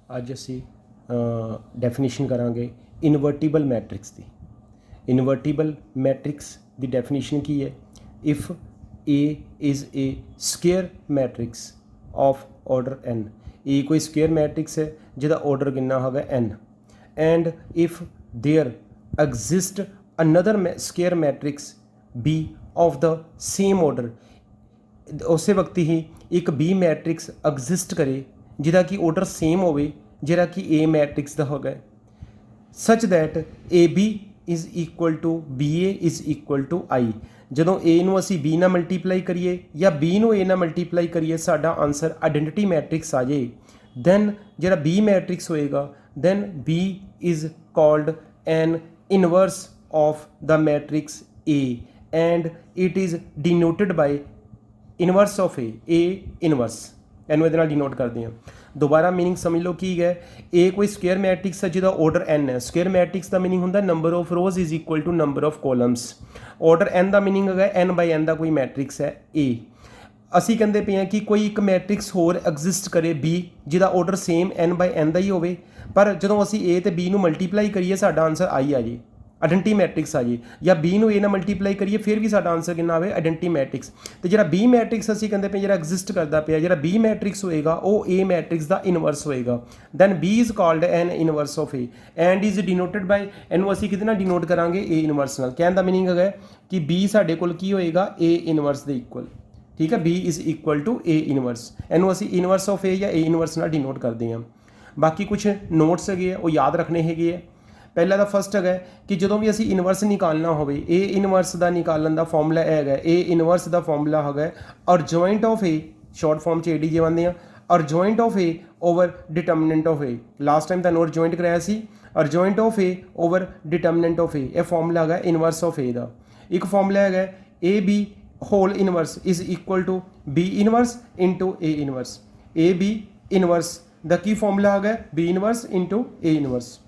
ਅੱਜ ਅਸੀਂ ਡੈਫੀਨੇਸ਼ਨ ਕਰਾਂਗੇ ਇਨਵਰਟੀਬਲ ਮੈਟ੍ਰਿਕਸ ਦੀ। ਇਨਵਰਟੀਬਲ ਮੈਟ੍ਰਿਕਸ ਦੀ ਡੈਫੀਨੇਸ਼ਨ ਕੀ ਹੈ? If A is a square matrix of order n, A कोई square matrix है जिहदा order कितना होगा n, and if there exist another square matrix B of the same order, उस वक्त ही एक B मैट्रिक्स एग्जिस्ट करे जिहदा कि ऑर्डर सेम होवे जिहड़ा कि A मैट्रिक्स दा होगा, such that AB is equal to BA is equal to I। ਜਦੋਂ A ਨੂੰ ਅਸੀਂ B ਨਾਲ ਮਲਟੀਪਲਾਈ ਕਰੀਏ ਜਾਂ B ਨੂੰ A ਨਾਲ ਮਲਟੀਪਲਾਈ ਕਰੀਏ ਸਾਡਾ ਆਨਸਰ ਆਇਡੈਂਟੀਟੀ ਮੈਟ੍ਰਿਕਸ ਆ ਜੇ, ਦੈਨ ਜਿਹੜਾ B ਮੈਟ੍ਰਿਕਸ ਹੋਏਗਾ then B is called an inverse of the matrix A and it is denoted by inverse of A inverse. ਇਹਨੂੰ ਇਹਦੇ ਨਾਲ ਡਿਨੋਟ ਕਰਦੇ ਹਾਂ। दोबारा मीनिंग समझ लो की है, ए कोई स्क्वेयर मैट्रिक्स है जिहदा ऑर्डर n है। स्क्वेयर मैट्रिक्स का मीनिंग होंदा number of rows is equal to number of columns. Order n का मीनिंग है n बाई n का कोई मैट्रिक्स है A। ਅਸੀਂ ਕਹਿੰਦੇ ਪਏ ਹਾਂ ਕਿ ਕੋਈ ਇੱਕ ਮੈਟ੍ਰਿਕਸ ਹੋਰ ਐਗਜ਼ਿਸਟ ਕਰੇ B ਜਿਹਦਾ ਆਰਡਰ ਸੇਮ n ਬਾਈ n ਦਾ ਹੀ ਹੋਵੇ, ਪਰ ਜਦੋਂ ਅਸੀਂ A ਤੇ B ਨੂੰ ਮਲਟੀਪਲਾਈ ਕਰੀਏ ਸਾਡਾ ਆਨਸਰ I ਆ ਜੇ, ਆਇਡੈਂਟੀ ਮੈਟ੍ਰਿਕਸ ਆ ਜੇ, ਜਾਂ B ਨੂੰ A ਨਾਲ ਮਲਟੀਪਲਾਈ ਕਰੀਏ ਫਿਰ ਵੀ ਸਾਡਾ ਆਨਸਰ ਕਿੰਨਾ ਆਵੇ? ਆਇਡੈਂਟੀ ਮੈਟ੍ਰਿਕਸ। ਤੇ ਜਿਹੜਾ B ਮੈਟ੍ਰਿਕਸ ਅਸੀਂ ਕਹਿੰਦੇ ਪਏ ਜਿਹੜਾ ਐਗਜ਼ਿਸਟ ਕਰਦਾ ਪਿਆ, ਜਿਹੜਾ B ਮੈਟ੍ਰਿਕਸ ਹੋਏਗਾ ਉਹ A ਮੈਟ੍ਰਿਕਸ ਦਾ ਇਨਵਰਸ ਹੋਏਗਾ। Then B is called an inverse of A and is denoted by, ਇਹਨੂੰ ਅਸੀਂ ਕਿਹਦੇ ਨਾਲ ਡਿਨੋਟ ਕਰਾਂਗੇ? A ਇਨਵਰਸ ਨਾਲ। ਕਹਿਣ ਦਾ ਮੀਨਿੰਗ ਹੈਗਾ ਕਿ B ਸਾਡੇ ਕੋਲ ਕੀ ਹੋਏਗਾ? A ਇਨਵਰਸ ਦੇ ਇਕੁਅਲ। ਠੀਕ ਹੈ, B is equal to A inverse. ਇਹਨੂੰ ਅਸੀਂ ਇਨਵਰਸ ਆਫ A ਜਾਂ A ਇਨਵਰਸ ਨਾਲ ਡਿਨੋਟ ਕਰਦੇ ਹਾਂ। ਬਾਕੀ ਕੁਛ ਨੋਟਸ ਹੈਗੇ ਆ ਉਹ ਯਾਦ ਰੱਖਣੇ ਹੈਗੇ ਆ। ਪਹਿਲਾ ਦਾ ਫਸਟ ਹੈਗਾ ਕਿ ਜਦੋਂ ਵੀ ਅਸੀਂ ਇਨਵਰਸ ਨਿਕਾਲਣਾ ਹੋਵੇ, A ਇਨਵਰਸ ਦਾ ਨਿਕਾਲਣ ਦਾ ਫਾਰਮੂਲਾ ਇਹ ਹੈਗਾ, A ਇਨਵਰਸ ਦਾ ਫਾਰਮੂਲਾ ਹੈਗਾ adjoint of A, short form 'ਚ ADJ ਬਣਦੇ ਆ, adjoint of A over determinant of A। Last time ਤੁਹਾਨੂੰ ਅਰਜੁਆਇੰਟ ਕਰਾਇਆ ਸੀ, adjoint of A over determinant of A। ਇਹ ਫਾਰਮੂਲਾ ਹੈਗਾ ਇਨਵਰਸ ਆਫ A ਦਾ। ਇੱਕ ਫਾਰਮੂਲਾ ਹੈਗਾ AB whole inverse is equal to B inverse into A inverse. AB inverse ਦਾ ਕੀ formula ਹੈਗਾ? B inverse into A inverse.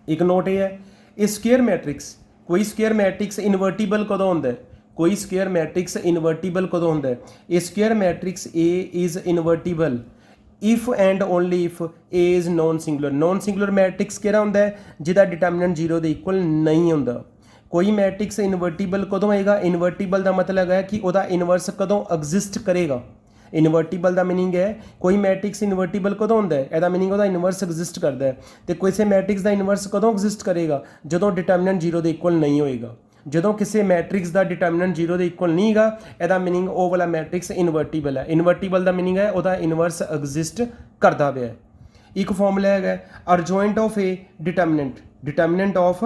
एक note ये है, ये स्क्वेयर मैट्रिक्स, कोई स्क्वेयर मैट्रिक्स इनवर्टिबल कदों होंदा है? कोई स्क्वेयर मैट्रिक्स इनवर्टिबल कदों होंदा है? ये square matrix A is invertible if and only if A is non singular. Non singular matrix किहड़ा होंदा है? जिहदा डिटरमिनेंट 0 दे इक्वल नहीं होंदा। कोई मैट्रिक्स इनवर्टिबल कदों होएगा? इनवर्टिबल का मतलब है कि उहदा इनवर्स कदों एग्जिस्ट करेगा। इनवर्टिबल का मीनिंग है कोई मैट्रिक्स इनवर्टिबल कदों होंदा है, ਇਹਦਾ मीनिंग ਉਹਦਾ ਇਨਵਰਸ ਐਗਜ਼ਿਸਟ ਕਰਦਾ ਹੈ। ਤੇ ਕਿਸੇ ਮੈਟ੍ਰਿਕਸ ਦਾ ਇਨਵਰਸ ਕਦੋਂ ਐਗਜ਼ਿਸਟ ਕਰੇਗਾ? ਜਦੋਂ ਡਿਟਰਮੀਨੈਂਟ 0 ਦੇ ਇਕੁਅਲ ਨਹੀਂ ਹੋਏਗਾ। ਜਦੋਂ ਕਿਸੇ ਮੈਟ੍ਰਿਕਸ ਦਾ ਡਿਟਰਮੀਨੈਂਟ 0 ਦੇ ਇਕੁਅਲ ਨਹੀਂ ਹੈਗਾ, ਇਹਦਾ मीनिंग ਉਹ ਵਾਲਾ ਮੈਟ੍ਰਿਕਸ ਇਨਵਰਟੀਬਲ ਹੈ। ਇਨਵਰਟੀਬਲ ਦਾ मीनिंग ਹੈ ਉਹਦਾ ਇਨਵਰਸ ਐਗਜ਼ਿਸਟ ਕਰਦਾ ਪਿਆ ਹੈ। ਇੱਕ ਫਾਰਮੂਲਾ ਹੈਗਾ adjoint of A determinant, determinant of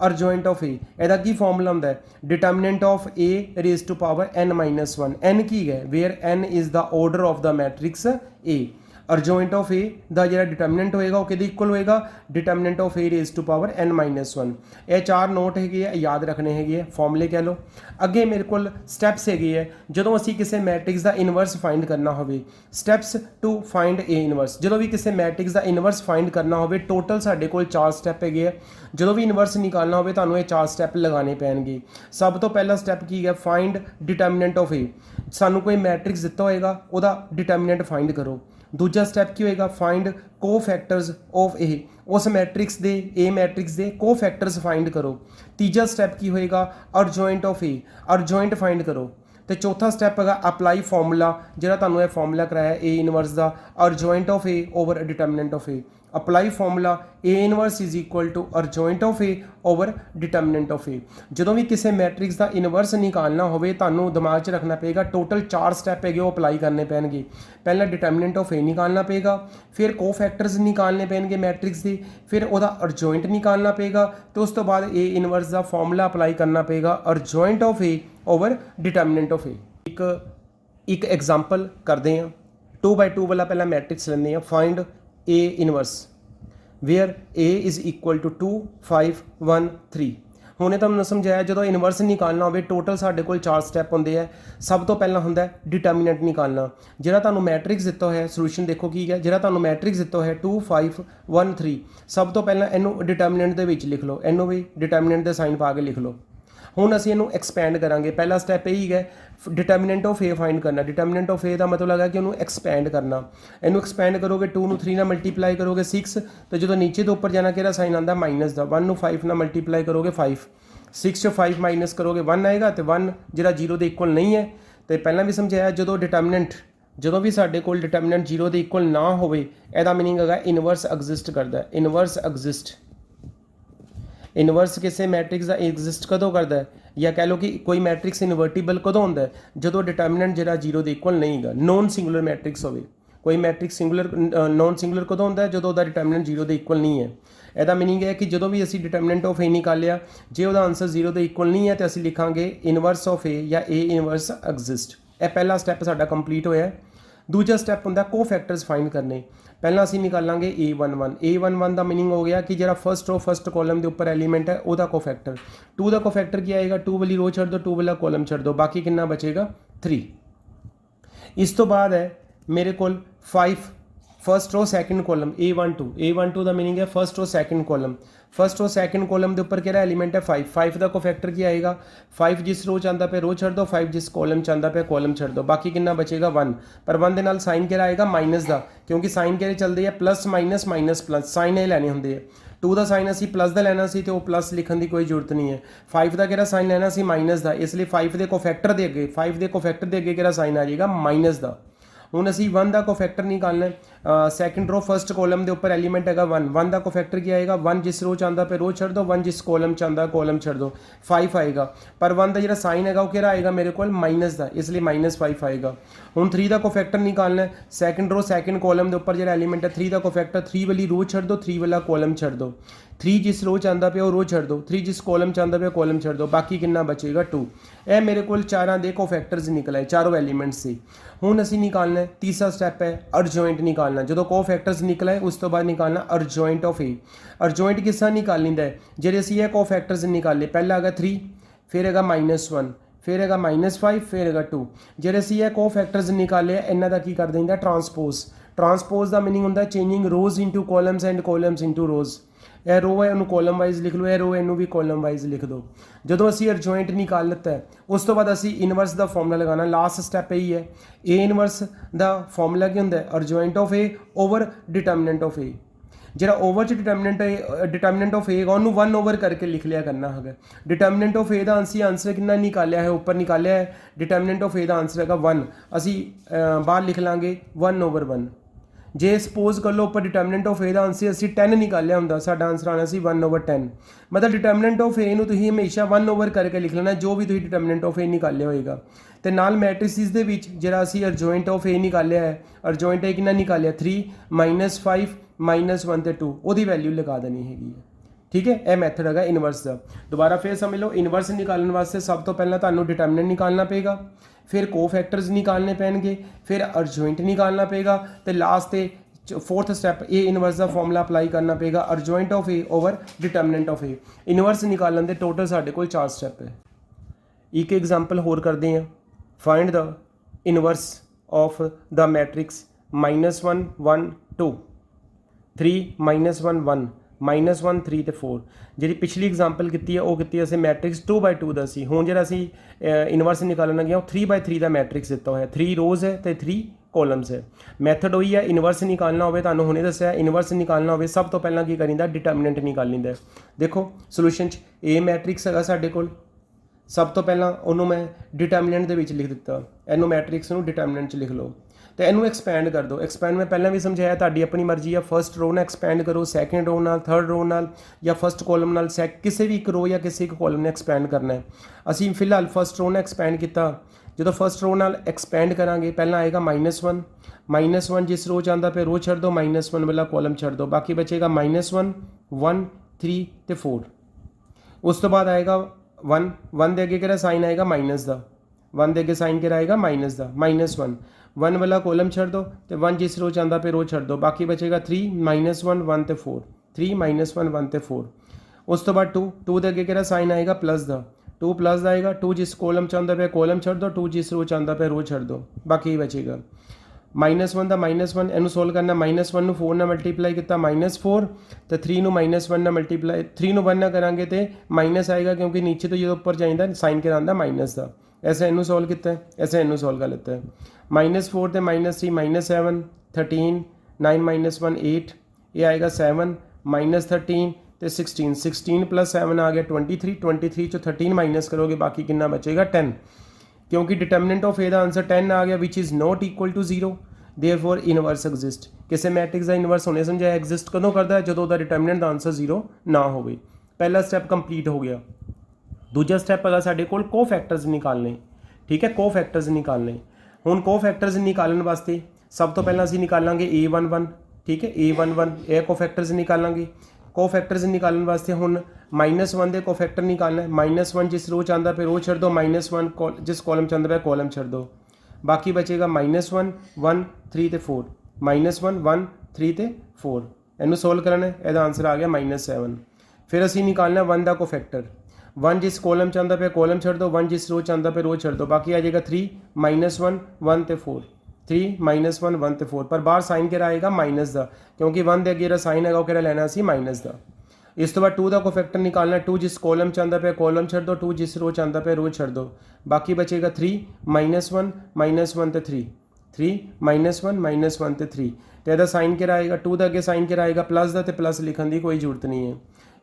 adjoint of A. ਇਹਦਾ ਕੀ ਫਾਰਮੂਲਾ ਹੁੰਦਾ ਹੈ? Determinant of A raise to power n-1। n ਕੀ ਹੈ? Where n is the order of the matrix A। Adjoint of A ਦਾ ਜਿਹੜਾ determinant ਹੋਏਗਾ ਉਹ ਕਿਹਦੇ ਇਕੁਅਲ ਹੋਏਗਾ? Determinant of A raise to power n-1। ਇਹ ਚਾਰ ਨੋਟ ਹੈਗੇ ਆ, ਯਾਦ ਰੱਖਣੇ ਹੈਗੇ ਆ, ਫਾਰਮੂਲੇ ਕਹਿ ਲਓ। ਅੱਗੇ ਮੇਰੇ ਕੋਲ ਸਟੈਪਸ ਹੈਗੇ ਆ ਜਦੋਂ ਅਸੀਂ ਕਿਸੇ ਮੈਟ੍ਰਿਕਸ ਦਾ ਇਨਵਰਸ ਫਾਈਂਡ ਕਰਨਾ ਹੋਵੇ। Steps to find A inverse. ਜਦੋਂ ਵੀ ਕਿਸੇ ਮੈਟ੍ਰਿਕਸ ਦਾ ਇਨਵਰਸ ਫਾਈਂਡ ਕਰਨਾ ਹੋਵੇ ਟੋਟਲ ਸਾਡੇ ਕੋਲ 4 ਸਟੈਪ ਹੈਗੇ ਆ। ਜਦੋਂ ਵੀ ਇਨਵਰਸ ਨਿਕਾਲਣਾ ਹੋਵੇ ਤੁਹਾਨੂੰ ਇਹ 4 ਸਟੈਪ ਲਗਾਉਣੇ ਪੈਣਗੇ। ਸਭ ਤੋਂ ਪਹਿਲਾ ਸਟੈਪ ਕੀ ਹੈ? Find determinant of A। ਸਾਨੂੰ ਕੋਈ ਮੈਟ੍ਰਿਕਸ ਦਿੱਤਾ ਹੋਏਗਾ ਉਹਦਾ ਡਿਟਰਮੀਨੈਂਟ ਫਾਈਂਡ ਕਰੋ। दूजा स्टैप की होएगा? फाइंड को फैक्टर्स ऑफ A। उस मैट्रिक्स दे A मैट्रिक्स दे को फैक्टर्स फाइंड करो। तीजा स्टैप की होएगा? Adjoint of A। Adjoint find करो। तो चौथा स्टैप है अप्लाई फॉर्मूला, जो तुहानूं यह फॉर्मूला कराया A इनवर्स का, adjoint of A over determinant of A। Apply formula A inverse is equal to adjoint of A over determinant of A। जो भी किसी मैट्रिक्स का इनवर्स निकालना होवे तुहानूं दिमाग च रखना पेगा टोटल 4 स्टैप है वो अप्लाई करने पैणगे। पहला डिटरमिनेंट ऑफ A निकालना पेगा, फिर को फैक्टर्स निकालने पैणगे मैट्रिक्स के, फिर वह अर्जॉइंट निकालना पेगा, तो उस तो बाद A इनवर्स का फॉर्मूला अप्लाई करना पेगा adjoint of A over determinant of A। एक एग्जाम्पल करते हैं। 2x2 वाला पहला मैट्रिक्स लेंगे। Find A inverse where A is equal to 2 5 1 3। ਹੁਣੇ ਤੁਹਾਨੂੰ ਸਮਝਾਇਆ ਜਦੋਂ ਇਨਵਰਸ ਨਿਕਾਲਣਾ ਹੋਵੇ ਟੋਟਲ ਸਾਡੇ ਕੋਲ 4 ਸਟੈਪ ਹੁੰਦੇ ਆ। ਸਭ ਤੋਂ ਪਹਿਲਾਂ ਹੁੰਦਾ ਡਿਟਰਮੀਨੈਂਟ ਨਿਕਾਲਣਾ। ਜਿਹੜਾ ਤੁਹਾਨੂੰ ਮੈਟ੍ਰਿਕਸ ਦਿੱਤਾ ਹੋਇਆ ਸੋਲੂਸ਼ਨ ਦੇਖੋ ਕੀ ਹੈ। ਜਿਹੜਾ ਤੁਹਾਨੂੰ ਮੈਟ੍ਰਿਕਸ ਦਿੱਤਾ ਹੋਇਆ 2 5 1 3, ਸਭ ਤੋਂ ਪਹਿਲਾਂ ਇਹਨੂੰ ਡਿਟਰਮੀਨੈਂਟ ਦੇ ਵਿੱਚ ਲਿਖ ਲਓ। ਇਹਨੂੰ ਵੀ ਡਿਟਰਮੀਨੈਂਟ ਦੇ ਸਾਈਨ ਪਾ ਕੇ ਲਿਖ ਲਓ। ਹੁਣ ਅਸੀਂ ਇਹਨੂੰ ਐਕਸਪੈਂਡ ਕਰਾਂਗੇ। ਪਹਿਲਾ ਸਟੈਪ ਇਹੀ ਹੈ डिटर्मिनेंट ऑफ ए फाइंड करना। डिटर्मिनेंट ऑफ ए का मतलब है कि उन्होंने एक्सपैंड करना। इनू एक्सपैंड करोगे 2 ਨੂੰ 3 ਨਾਲ ਮਲਟੀਪਲਾਈ ਕਰੋਗੇ 6 तो जो नीचे तो ऊपर जाना किहड़ा साइन आता माइनस का। 1 ਨੂੰ 5 ਨਾਲ ਮਲਟੀਪਲਾਈ करोगे 5, 6 ਚੋਂ 5 माइनस करोगे 1 आएगा तो 1 ਜਿਹੜਾ 0 ਦੇ इक्वल नहीं है। तो ਪਹਿਲਾਂ भी समझाया जो डिटर्मिनेंट ਜਦੋਂ ਵੀ ਸਾਡੇ ਕੋਲ डिटर्मिनेंट 0 ਦੇ इक्वल ना ਹੋਵੇ ਇਹਦਾ मीनिंग ਹੈਗਾ इनवर्स एग्जिस्ट करता है। इनवर्स एग्जिस्ट, इनवर्स किसी मैट्रिक्स का एग्जिस्ट कदों करता है या कह लो कि कोई मैट्रिक्स इनवर्टिबल कदों होंदा है जो डिटर्मिनेंट जिहड़ा 0 के इक्वल नहीं है। नॉन सिंगुलर मैट्रिक्स होवे, कोई मैट्रिक्स सिंगुलर नॉन सिंगुलर कदों होंदा है जो डिटर्मिनेंट 0 के इक्वल नहीं है। ਇਹਦਾ मीनिंग है कि जो भी असी डिटर्मिनेंट ऑफ ए निकालिया जे ਉਹਦਾ आंसर 0 के इक्वल नहीं है तो असी लिखांगे इनवर्स ऑफ ए या ए इनवर्स एग्जिस्ट। यह पहला स्टैप साडा कंप्लीट होया। दूजा स्टैप होंदा कोफैक्टर्स फाइंड करने। पहला असी निकालांगे A11 का मीनिंग हो गया कि जो फर्स्ट रो फर्स्ट कॉलम के उपर एलीमेंट है वह कोफैक्टर। 2 का कोफैक्टर क्या आएगा 2 वाली रो छड़ दो 2 वाला कॉलम छड़ दो, बाकी कितना बचेगा 3। इस तो बाद है मेरे को 5 first row second column A12 का मीनिंग है first row second column. First row second column के उपर किहड़ा एलीमेंट है 5 का कोफैक्टर क्या आएगा 5 जिस रो चाहता पे रो छड़ दो 5 जिस कॉलम चाहता पे कॉलम छड़ दो, बाकी कितना बचेगा 1। पर 1 के नाल साइन किहड़ा आएगा माइनस का, क्योंकि साइन किहड़े चलते हैं plus minus minus plus, sign ये लैने होंगे है। 2 का साइन असी प्लस का लैना सी तो वो प्लस लिखने की कोई जरूरत नहीं है। 5 का किहड़ा साइन लैना सी माइनस का, इसलिए 5 के कोफैक्टर के अगे 5 के कोफैक्टर के अगे किहड़ा साइन आ जाएगा माइनस का। ਹੁਣ ਅਸੀਂ 1 ਦਾ कोफैक्टर निकालना है। सैकेंड रो फर्स्ट कॉलम के उपर एलीमेंट है 1 का कोफैक्टर क्या आएगा 1 जिस रो चाहता पे रो छड़ दो 1 जिस कॉलम चाहता कॉलम छड़ दो 5 आएगा। पर 1 का जो साइन है वो क्या आएगा मेरे को माइनस का, इसलिए -5 आएगा। हूँ 3 का कोफैक्टर निकालना है। सैकेंड रो सैकेंड कॉलम के उपर जो एलीमेंट है 3 का कोफैक्टर 3 वाली रो छड़ दो 3 वाला कॉलम छड़ दो। 3 जिस रो चाहता पे वो रो छड़ दो, 3 जिस कॉलम चाहता पे कॉलम छड़ दो, बाकी कितना बचेगा 2। यह मेरे को 4 के कोफैक्टर्स निकले चारों एलीमेंट्स से। हूँ असी निकालना है तीसरा स्टैप है अर्जॉइंट निकालना। जो कोफैक्टर्स निकला है उस तो बाद निकालना अर्जॉइंट ऑफ ए। अर्जॉइंट किस तरह निकाल लेंदा है जे असी यह कोफैक्टर्स निकाले। पहला है 3, फिर है -1, फिर है -5, फिर है 2। जे असी यह कोफैक्टर्स निकाले इन्हों का की कर देंगे ट्रांसपोज। ट्रांसपोज का मीनिंग होंदा changing rows into columns and columns into rows. यह रो है उन्होंने कॉलम वाइज लिख लो, यह रो इनू भी कॉलम वाइज लिख दो। जो असी अर्जॉइंट निकाल लेता है उस तो बाद असी इनवर्स का फॉर्मूला लगाना। लास्ट स्टैप यही है ए इनवर्स का फॉर्मूला क्या होंदा है adjoint of A over determinant of A. जो ओवर च डिटर्मिनेंट ऑफ ए उन्होंने 1 ओवर करके लिख लिया करना है। डिटर्मिनेंट ऑफ ए का आंसर कितना निकालिया है ऊपर निकालिया है। डिटर्मिनेंट ऑफ ए का आंसर है 1, असी बाहर लिख लाँगे 1/1। जे सपोज कर लो उपर डिटर्मिनेंट ऑफ ए का आंसर असी 10 निकालिया होंदा साडा आंसर आना सी 1/10। मतलब डिटर्मिनेंट ऑफ ए नूं तुसीं हमेशा 1 ओवर करके लिख लेना जो भी तुसीं डिटर्मिनेंट ऑफ ए निकालिया होएगा। तो नाल मैट्रिसिस दे विच जिहड़ा असी अर्जॉइंट ऑफ ए निकालिया है, अर्जॉइंट ए कितना निकालिया 3 -5 -1 ते 2 ਉਹਦੀ वैल्यू लगा देनी हैगी है। ठीक है, यह मैथड है इनवर्स का। दोबारा फिर समझ लो इनवर्स निकालने वास्ते सब तो पहला तुहानूं डिटर्मिनेंट निकालना पेगा, फिर कोफैक्टर्स निकालने पैणगे, फिर अर्जॉइंट निकालना पेगा, तो लास्ट ते फोर्थ स्टैप ए इनवर्स का फॉर्मूला अप्लाई करना पेगा adjoint of A over determinant of A. Inverse निकालने के टोटल साढ़े को 4 स्टैप है। एक एग्जाम्पल होर करते हैं। Find the inverse of the matrix -1 1 2 3 -1 1 -1 3 ਤੇ 4। जी पिछली एग्जाम्पल की है वह की असें मैट्रिक्स 2/2 का सी। हुण जिहड़ा असीं इनवर्स निकालना गया 3/3 का मैट्रिक्स दिता होया। 3 रोज़ है तो 3 कॉलम्स है। मैथड वही है इनवर्स निकालना हो तुहानूं हुणे दस्सिआ इनवर्स निकालना हो सब तो पहला की करीदा डिटर्मिनेंट निकाल लैंदा। देखो सोल्यूशन ए मैट्रिक्स है साडे कोल, सब तो पहला उन्होंने मैं डिटर्मिनेंट के लिख दिता। इनू मैट्रिक्स नूं डिटर्मिनेंट लिख लो तो इनू एक्सपैंड कर दो। एक्सपैंड में पहले भी समझाया ताड़ी अपनी मर्जी है। फर्स्ट रो ना एक्सपैंड करो, सैकेंड रो नाल, थर्ड रो नाल या फर्स्ट कॉलम नाल किसी भी एक रो या किसी एक कॉलम ने एक्सपैंड करना है। असी फिलहाल फर्स्ट रो ने एक्सपैंड किया। जो फर्स्ट रो नाल एक्सपैंड करांगे पहला आएगा -1 जिस रो चाहता पे रो छड़ दो, -1 वाला कॉलम छड़ दो, बाकी बचेगा -1 1 3 ते 4। उस तो बाद आएगा 1 दे अगे किहड़ा साइन आएगा माइनस का। 1 दे अगे साइन किहड़ा आएगा माइनस का। -1 वाला कॉलम छड़ दो तो 1 जिस रो चाहता पे रो छड़ दो, बाकी बचेगा 3 -1 1 ते 4 3 -1 1 ते 4। उस तो बाद 2 दे अगे किहड़ा साइन आएगा प्लस का। 2 प्लस आएगा 2 जिस कॉलम चाहता पे कॉलम छड़ दो, 2 जिस रो चाहता पे रो छड़ दो, बाकी बचेगा -1 ਦਾ -1 ਇਹਨੂੰ ਸੋਲਵ ਕਰਨਾ। -1 ਨੂੰ 4 ਨਾਲ ਮਲਟੀਪਲਾਈ ਕੀਤਾ -4 ਤੇ 3 ਨੂੰ -1 ਨਾਲ ਮਲਟੀਪਲਾਈ 3 ਨੂੰ 1 ਨਾਲ ਕਰਾਂਗੇ ਤੇ ਮਾਈਨਸ ਆਏਗਾ ਕਿਉਂਕਿ ਨੀਚੇ ਤੋਂ ਜਦੋਂ ਉੱਪਰ ਜਾਂਦਾ ਸਾਈਨ ਕਿਹੜਾ ਆਉਂਦਾ ਮਾਈਨਸ ਦਾ। ਐਸੇ ਇਹਨੂੰ ਸੋਲਵ ਕੀਤਾ ਹੈ, ਐਸੇ ਇਹਨੂੰ ਸੋਲਵ ਕਰ ਲਿੱਤਾ ਹੈ। -4 ਤੇ -3 -7 13 9 -1 8 ਇਹ ਆਏਗਾ 7 -13 ਤੇ 16 16 + 7 ਆ ਗਿਆ 23 23 ਚੋਂ 13 ਮਾਈਨਸ ਕਰੋਗੇ ਬਾਕੀ ਕਿੰਨਾ ਬਚੇਗਾ 10 ਕਿਉਂਕਿ ਡਿਟਰਮੀਨੈਂਟ ਆਫ ए ਦਾ ਆਂਸਰ 10 ਆ ਗਿਆ ਵਿਚ is not equal to 0 therefore inverse exist. किसी मैट्रिक्स का इनवर्स होने समझाया एग्जिस्ट कदों करता है जो उसका डिटरमिनेंट का आंसर 0 ना हो। पहला स्टैप कंप्लीट हो गया। दूजा स्टैप है साढ़े कोल कोफैक्टर्स निकालने। ठीक है, कोफैक्टर्स निकालने। हुण कोफैक्टर्स निकालने वास्ते सब तो पहला असीं निकालांगे A11। ठीक है, A11 ये कोफैक्टर्स निकालांगे। कोफैक्टर्स निकालने वास्ते हुण -1 के कोफैक्टर निकालना है। -1 जिस रो च आंदा पे रो छड्ड दो, -1 जिस कॉलम च आंदा पे कॉलम छड्ड दो। बाकी बचेगा -1 1 3 ਤੇ 4 -1 1 3 ਤੇ 4 ਇਹਨੂੰ ਸੋਲਵ ਕਰਨਾ ਹੈ। ਇਹਦਾ ਆਨਸਰ ਆ ਗਿਆ -7। ਫਿਰ ਅਸੀਂ ਨਿਕਾਲਣਾ 1 ਦਾ ਕੋਫੈਕਟਰ। 1 ਜਿਸ ਕੋਲਮ ਚ ਆਂਦਾ ਪਿਆ ਕੋਲਮ ਛੱਡ ਦੋ, 1 ਜਿਸ ਰੋ ਚ ਆਂਦਾ ਪਿਆ ਰੋ ਛੱਡ ਦੋ। ਬਾਕੀ ਆ ਜਾਏਗਾ 3 -1 1 ਤੇ 4 3 -1 1 ਤੇ 4 ਪਰ ਬਾਹਰ ਸਾਈਨ ਕਿਹੜਾ ਆਏਗਾ ਮਾਈਨਸ ਦਾ ਕਿਉਂਕਿ 1 ਦੇ ਅੱਗੇ ਜਿਹੜਾ ਸਾਈਨ ਹੈਗਾ ਉਹ ਕਿਹੜਾ ਲੈਣਾ ਅਸੀਂ ਮਾਈਨਸ ਦਾ। ਇਸ ਤੋਂ ਬਾਅਦ 2 ਦਾ ਕੋਫੈਕਟਰ ਨਿਕਾਲਣਾ। 2 ਜਿਸ ਕੋਲਮ ਚ ਆਂਦਾ ਪਿਆ ਕੋਲਮ ਛੱਡ ਦੋ, 2 ਜਿਸ ਰੋ ਚ ਆਂਦਾ ਪਿਆ ਰੋ ਛੱਡ ਦੋ। ਬਾਕੀ ਬਚੇਗਾ 3 -1 -1 ਤੇ 3 3 -1 -1 ਤੇ 3 ਤੇ ਇਹਦਾ ਸਾਈਨ ਕਿਹੜਾ ਆਏਗਾ 2 ਦਾ ਅੱਗੇ ਸਾਈਨ ਕਿਹੜਾ ਆਏਗਾ ਪਲੱਸ ਦਾ ਤੇ ਪਲੱਸ ਲਿਖਣ ਦੀ ਕੋਈ ਜ਼ਰੂਰਤ ਨਹੀਂ ਹੈ।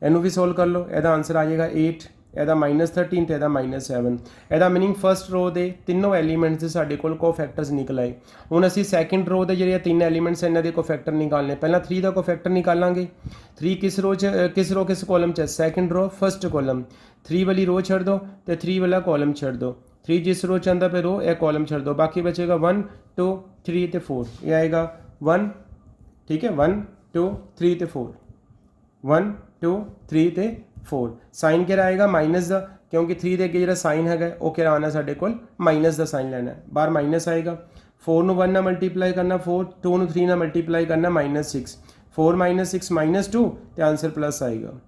ਇਹਨੂੰ ਵੀ ਸੋਲਵ ਕਰ ਲਓ। ਇਹਦਾ ਆਨਸਰ ਆ ਜਾਏਗਾ 8 ਇਹਦਾ -13 ਤੇ ਇਹਦਾ -7। ਇਹਦਾ ਮੀਨਿੰਗ ਫਸਟ ਰੋ ਦੇ ਤਿੰਨੋਂ ਐਲੀਮੈਂਟਸ ਦੇ ਸਾਡੇ ਕੋਲ ਕੋਫੈਕਟਰਸ ਨਿਕਲ ਆਏ। ਹੁਣ ਅਸੀਂ ਸੈਕਿੰਡ ਰੋ ਦੇ ਜਿਹੜੇ ਤਿੰਨ ਐਲੀਮੈਂਟਸ ਇਹਨਾਂ ਦੇ ਕੋਫੈਕਟਰ ਨਿਕਾਲਨੇ। ਪਹਿਲਾਂ 3 ਦਾ ਕੋਫੈਕਟਰ ਨਿਕਾਲਾਂਗੇ। 3 ਕਿਸ ਰੋ ਕਿਸ ਕੋਲਮ ਚ? ਸੈਕਿੰਡ ਰੋ ਫਸਟ ਕੋਲਮ। 3 ਵਾਲੀ ਰੋ ਛੱਡ ਦੋ ਤੇ 3 ਵਾਲਾ ਕੋਲਮ ਛੱਡ ਦੋ। 3 जिस रो चंदा पे रो ये कॉलम छड़ दो। बाकी बचेगा 1 2 3 ते 4 ये आएगा 1। ठीक है, 1 2 3 ते 4 1 2 3 ते 4 साइन किहड़ा आएगा माइनस का क्योंकि 3 ਦੇ ਅੱਗੇ ਜਿਹੜਾ ਸਾਈਨ ਹੈਗਾ ਉਹ ਕਿਹੜਾ ਆਣਾ ਸਾਡੇ ਕੋਲ ਮਾਈਨਸ ਦਾ ਸਾਈਨ ਲੈਣਾ। ਬਾਹਰ ਮਾਈਨਸ ਆਏਗਾ। 4 ਨੂੰ 1 ਨਾਲ ਮਲਟੀਪਲਾਈ ਕਰਨਾ 4 2 ਨੂੰ 3 ਨਾਲ ਮਲਟੀਪਲਾਈ ਕਰਨਾ -6 4 -6 -2 ਤੇ ਆਨਸਰ ਪਲੱਸ ਆਏਗਾ।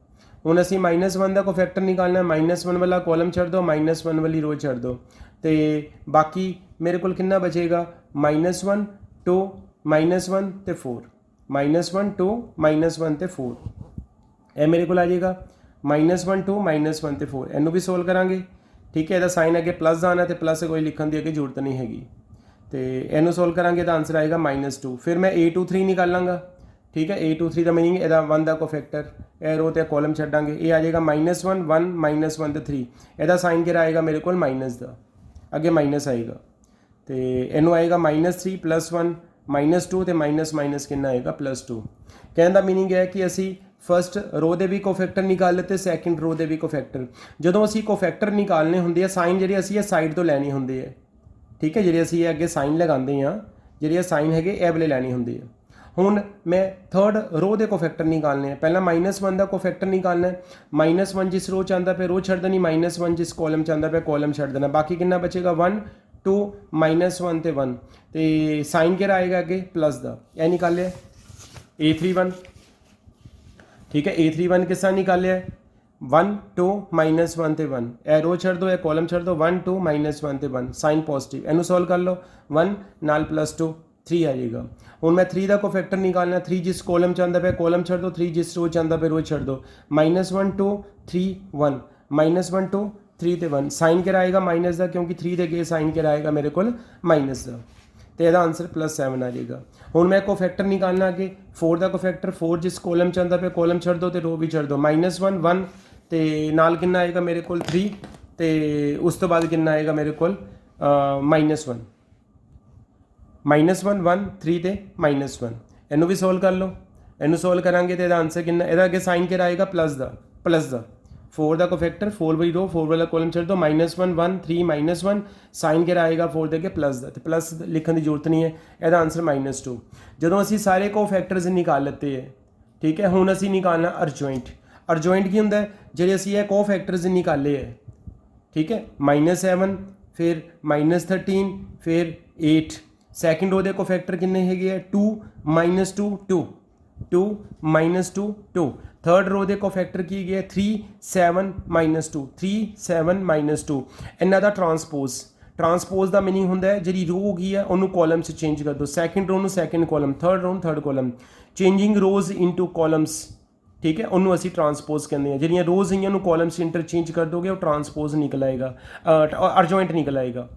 ਹੁਣ ਅਸੀਂ -1 ਦਾ ਕੋਫੈਕਟਰ ਨਿਕਾਲਣਾ। -1 ਵਾਲਾ ਕੋਲਮ ਛੱਡ ਦੋ, -1 ਵਾਲੀ ਰੋ ਛੱਡ ਦੋ ਤੇ ਬਾਕੀ ਮੇਰੇ ਕੋਲ ਕਿੰਨਾ ਬਚੇਗਾ -1 2 -1 ਤੇ 4 -1 2 -1 ਤੇ 4 ਇਹ ਮੇਰੇ ਕੋਲ ਆ ਜਾਏਗਾ -1 2 -1 ਤੇ 4। ਇਹਨੂੰ ਵੀ ਸੋਲਵ ਕਰਾਂਗੇ। ਠੀਕ ਹੈ, ਇਹਦਾ ਸਾਈਨ ਅੱਗੇ ਪਲੱਸ ਦਾ ਆਉਣਾ ਤੇ ਪਲੱਸ ਕੋਈ ਲਿਖਣ ਦੀ ਅੱਗੇ ਜ਼ਰੂਰਤ ਨਹੀਂ ਹੈਗੀ ਤੇ ਇਹਨੂੰ ਸੋਲਵ ਕਰਾਂਗੇ ਤਾਂ ਆਨਸਰ ਆਏਗਾ -2। ਫਿਰ ਮੈਂ A23 ਨਿਕਾਲਾਂਗਾ। ठीक है, A23 का मीनिंग ਇਹਦਾ 1 ਦਾ ਕੋਫੈਕਟਰ ਇਹ ਰੋ ਤੇ ਕਾਲਮ ਛੱਡਾਂਗੇ। ਇਹ ਆ ਜਾਏਗਾ -1 1 -1 ਤੇ 3 ਇਹਦਾ ਸਾਈਨ ਕਿਹੜਾ ਆਏਗਾ ਮੇਰੇ ਕੋਲ ਮਾਈਨਸ ਦਾ ਅੱਗੇ ਮਾਈਨਸ ਆਏਗਾ ਤੇ ਇਹਨੂੰ ਆਏਗਾ -3 +1 -2 ਤੇ ਮਾਈਨਸ ਕਿੰਨਾ ਆਏਗਾ +2। ਕਹਿਣ ਦਾ ਮੀਨਿੰਗ ਹੈ ਕਿ ਅਸੀਂ ਫਸਟ ਰੋ ਦੇ ਵੀ ਕੋਫੈਕਟਰ ਨਿਕਾਲ ਲਿੱਤੇ, ਸੈਕਿੰਡ ਰੋ ਦੇ ਵੀ ਕੋਫੈਕਟਰ। ਜਦੋਂ ਅਸੀਂ ਕੋਫੈਕਟਰ ਨਿਕਾਲਨੇ ਹੁੰਦੇ ਆ ਸਾਈਨ ਜਿਹੜੇ ਅਸੀਂ ਇਹ ਸਾਈਡ ਤੋਂ ਲੈਣੇ ਹੁੰਦੇ ਆ। ਠੀਕ ਹੈ, ਜਿਹੜੇ ਅਸੀਂ ਇਹ ਅੱਗੇ ਸਾਈਨ ਲਗਾਉਂਦੇ ਆ ਜਿਹੜੇ ਸਾਈਨ ਹੈਗੇ ਇਹ ਵਾਲੇ ਲੈਣੇ ਹੁੰਦੇ ਆ। ਹੁਣ मैं थर्ड रो के कोफैक्टर निकालने हैं। पहला -1 का कोफैक्टर निकालना है। -1 जिस रो च आंदा पे रो छड़ देनी, -1 जिस कॉलम च आंदा पे कॉलम छड़ देना। बाकी कितना बचेगा 1 2 -1 ते 1 ते साइन किहड़ा आएगा अगे प्लस का। यह निकालिया A31। ठीक है, A31 किस तरह निकालिया 1 2 -1 ते 1 ए रो छड़ दो, ए कॉलम छड़ दो 1 2 -1 ते 1 साइन पॉजिटिव। इनू सॉल्व कर लो 1 नाल +2 3 आ जाएगा। हूँ मैं 3 का कोफैक्टर निकालना। 3 जिस कॉलम च आंदा पे कॉलम छड़ दो, 3 जिस रो च आंदा पे रो छड़ दो। -1 2 3 1 -1 2 3 ते 1 साइन किहड़ा आएगा माइनस का क्योंकि 3 ਦੇ ਅੱਗੇ साइन किहड़ा आएगा मेरे को माइनस का तो यदा आंसर +7 आ जाएगा। हूँ मैं कोफैक्टर निकालना अगे 4 का कोफैक्टर। 4 जिस कॉलम च आंदा पे कॉलम छड़ दो तो रो भी छड़ दो। -1 1 तो नाल कितना आएगा मेरे को 3 तो उस तो बाद कितना आएगा मेरे को -1 -1 1 3 ਤੇ -1। ਇਹਨੂੰ ਵੀ ਸੋਲਵ ਕਰ ਲਓ। ਇਹਨੂੰ ਸੋਲਵ ਕਰਾਂਗੇ ਤੇ ਇਹਦਾ ਆਨਸਰ ਕਿੰਨਾ ਇਹਦਾ ਅੱਗੇ ਸਾਈਨ ਕਿਹੜਾ ਆਏਗਾ ਪਲੱਸ ਦਾ 4 ਦਾ ਕੋਫੈਕਟਰ 4 ਵਾਲੀ ਰੋ 4 ਵਾਲਾ ਕਾਲਮ ਛੱਡ ਦੋ -1 1 3 -1 ਸਾਈਨ ਕਿਹੜਾ ਆਏਗਾ 4 ਦੇ ਅੱਗੇ ਪਲੱਸ ਦਾ ਤੇ ਪਲੱਸ ਲਿਖਣ ਦੀ ਜ਼ਰੂਰਤ ਨਹੀਂ ਹੈ। ਇਹਦਾ ਆਨਸਰ -2। ਜਦੋਂ ਅਸੀਂ ਸਾਰੇ ਕੋਫੈਕਟਰਸ ਨਿਕਾਲ ਲਿੱਤੇ ਹੈ ਠੀਕ ਹੈ ਹੁਣ ਅਸੀਂ ਨਿਕਾਲਣਾ ਅਰਜੁਆਇੰਟ। ਅਰਜੁਆਇੰਟ ਕੀ ਹੁੰਦਾ ਹੈ ਜਿਹੜੇ ਅਸੀਂ ਇਹ ਕੋਫੈਕਟਰਸ ਨਿਕਾਲੇ ਹੈ ठीक है -7 फिर -13 फिर 8 सैकेंड रो दे कोफैक्टर किन्ने हैगे 2 -2 2 2 -2 2 थर्ड रो दे कोफैक्टर की गए 3 7 -2 3 7 -2 इन्हां दा ट्रांसपोज ट्रांसपोज का मीनिंग होंदा है जी रो होगी है उन्होंने कॉलम से चेंज कर दो, second row second column, third row third column, changing rows into columns, ठीक है, उन्होंने असी ट्रांसपोज कहते हैं। जिहड़ियां रोज हैं उन्होंने कॉलम्स इंटरचेंज कर दोगे वो ट्रांसपोज निकल आएगा, अर्जॉइंट निकल आएगा,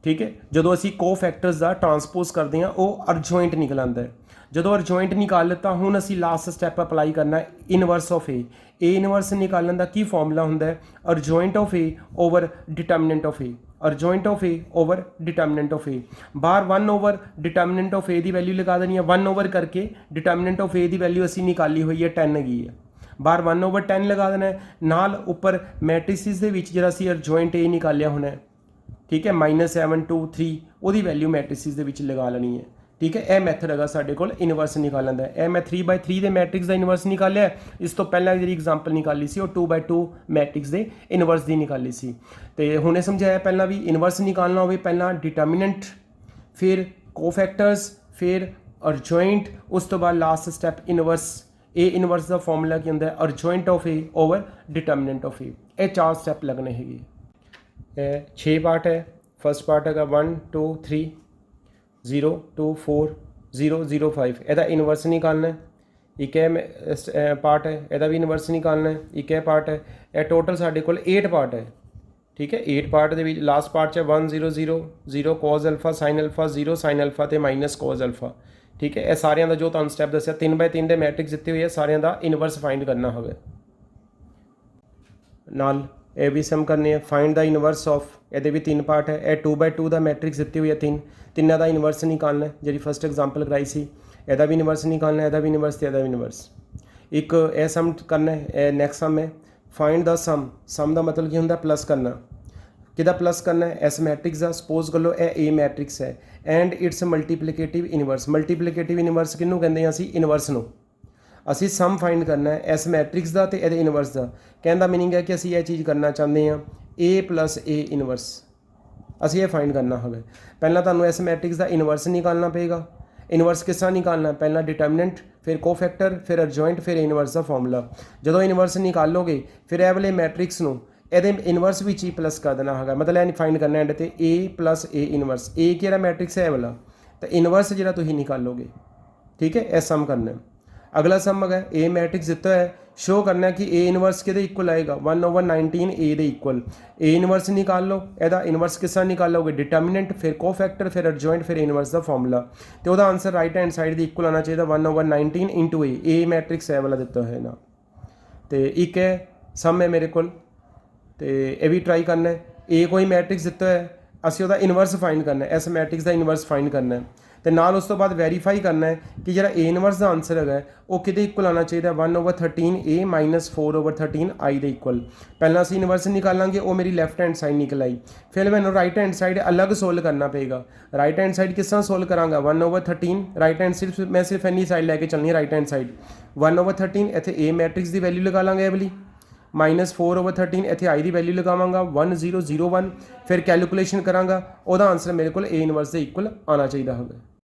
ठीक है। जो असी को फैक्टर्स का ट्रांसपोज करते हैं वो अर्जॉइंट निकल आता है। जो अर्जॉइंट निकाल लिता हुण असी लास्ट स्टैप अप्लाई करना है इनवर्स ऑफ ए इनवर्स निकालन का की फॉर्मूला होंदा है adjoint of A over determinant of A, adjoint of A over determinant of A. बाहर 1 ओवर डिटर्मिनेंट ऑफ ए की वैल्यू लगा देनी है, 1 ओवर करके डिटर्मिनेंट ऑफ ए की वैल्यू असी निकाली हुई है 10 हैगी है, बाहर 1 ओवर 10 लगा देना है, नाल उपर मैट्रिसिस के जिहड़ा असी अर्जॉइंट ए निकालिया होना है, ठीक है, -7 2 3 वो वैल्यू मैट्रिसिस के लगा लेनी है, ठीक है। यह मैथड है साढ़े को इनवर्स निकालन का। यह मैं 3/3 के मैट्रिक्स का इनवर्स निकालिया, इस तो पहला जी एग्जाम्पल निकाली सी 2/2 मैट्रिक्स के इनवर्स की निकाली सी। तो हुणे समझाया पहला भी इनवर्स निकालना हो पहला डिटर्मिनेंट, फिर कोफैक्टर्स, फिर अर्जॉइंट, उस तो बाद last step inverse. A inverse का फॉर्मूला की होंदा है adjoint of A over determinant of A. ये 4 स्टैप लगने है। 6 पार्ट है। फर्स्ट पार्ट है 1 2 3 0 2 4 0 0 5 यदा इनवर्स निकालना है। एक है पार्ट है यदा भी इनवर्स निकालना है। एक है पार्ट है। यह टोटल साढ़े को 8 पार्ट है, ठीक है। 8 पार्ट के लास्ट पार्ट है 1 0 0 0 cause alpha sine alpha 0 sine alpha तो माइनस कॉज अल्फा, ठीक है। यह सारिया का जो तुहानू स्टैप दसिया 3/3 के मैट्रिक्स दिते हुए सारिया का इनवर्स फाइंड करना होगा। नाल ए भी सम करने हैं। फाइंड द इनवर्स ऑफ, ये भी 3 पार्ट है। यह 2/2 का मैट्रिक्स दिती हुई है 3 का इनवर्स निकालना है जी फर्स्ट एग्जाम्पल कराई सी। यदा भी इनवर्स निकालना है, यदा भी इनवर्स, यदा भी इनवर्स। एक यह सम करना है, नैक्सट सम है फाइंड द सम। सम का मतलब की होंगे प्लस करना, कि प्लस करना है इस मैट्रिक्स का। सपोज कर लो ए मैट्रिक्स है and it's multiplicative inverse. Multiplicative inverse किनू कहते हैं असी इनवर्स नू। असी सम फाइंड करना है इस मैट्रिक्स का तो ये इनवर्स का। कहने का मीनिंग है कि असी यह चीज़ करना चाहते हैं ए प्लस ए इनवर्स, असी ये फाइंड करना होगा। पहला तुहानू इस मैट्रिक्स का इनवर्स निकालना पेगा। इनवर्स किस तरह निकालना है, पहला डिटर्मिनेंट, फिर कोफैक्टर, फिर अर्जॉइंट, फिर इनवर्स का फॉर्मूला। जो इनवर्स निकालोगे फिर यह वाले मैट्रिक्स नू ये इनवर्स भी ही प्लस कर देना होगा। मतलब यह फाइंड करना एंड ते ए प्लस ए इनवर्स। ए कि मैट्रिक्स है वाला तो इनवर्स जो तुम निकालोगे, ठीक है। यह सम करना है। अगला सम है ए मैट्रिक्स दिता है, शो करना है कि ए इनवर्स के इक्वल आएगा 1/19 ए दे इक्वल। ए इनवर्स निकाल लो, यदा इनवर्स किस तरह निकालोगे डिटर्मिनेंट, फिर कोफैक्टर, फिर अर्जॉइंट, फिर इनवर्स का फॉर्मूला। तो वह आंसर राइट हैंड साइड के इक्वल आना चाहिए 1/19 इंटू ए मैट्रिक्स है वाला दिता है ना। तो एक है सम है मेरे को, तो यह भी ट्राई करना है। ए कोई मैट्रिक्स दिता है, असी वह इनवर्स फाइंड करना है, इस मैट्रिक्स का इनवर्स फाइंड करना है। तो नाल उस तो बाद वेरीफाई करना है कि जो ए इनवर्स का आंसर है वो कि इक्वल आना चाहिए 1/13 ए माइनस 4/13 आई के इक्वल। पहला असी इनवर्स निकालेंगे, वो मेरी लैफ्ट हैंड साइड निकल आई। फिर मैंने राइट हैंड साइड अलग सोल्व करना पेगा। राइट हैंड साइड किस तरह सोल्व करांगा 1/13 राइट हैंड मैं सिर्फ इन्नी साइड लैके चलनी है। राइट हैंड साइड 1/13 इतने ए मैट्रिक्स की वैल्यू लगा लाँगे वाली, -4/13 इतने आई की वैल्यू लगावांगा 1001, फिर कैलकुलेशन करांगा, वह आंसर मेरे को ए इनवर्स के इक्वल आना चाहिए होगा।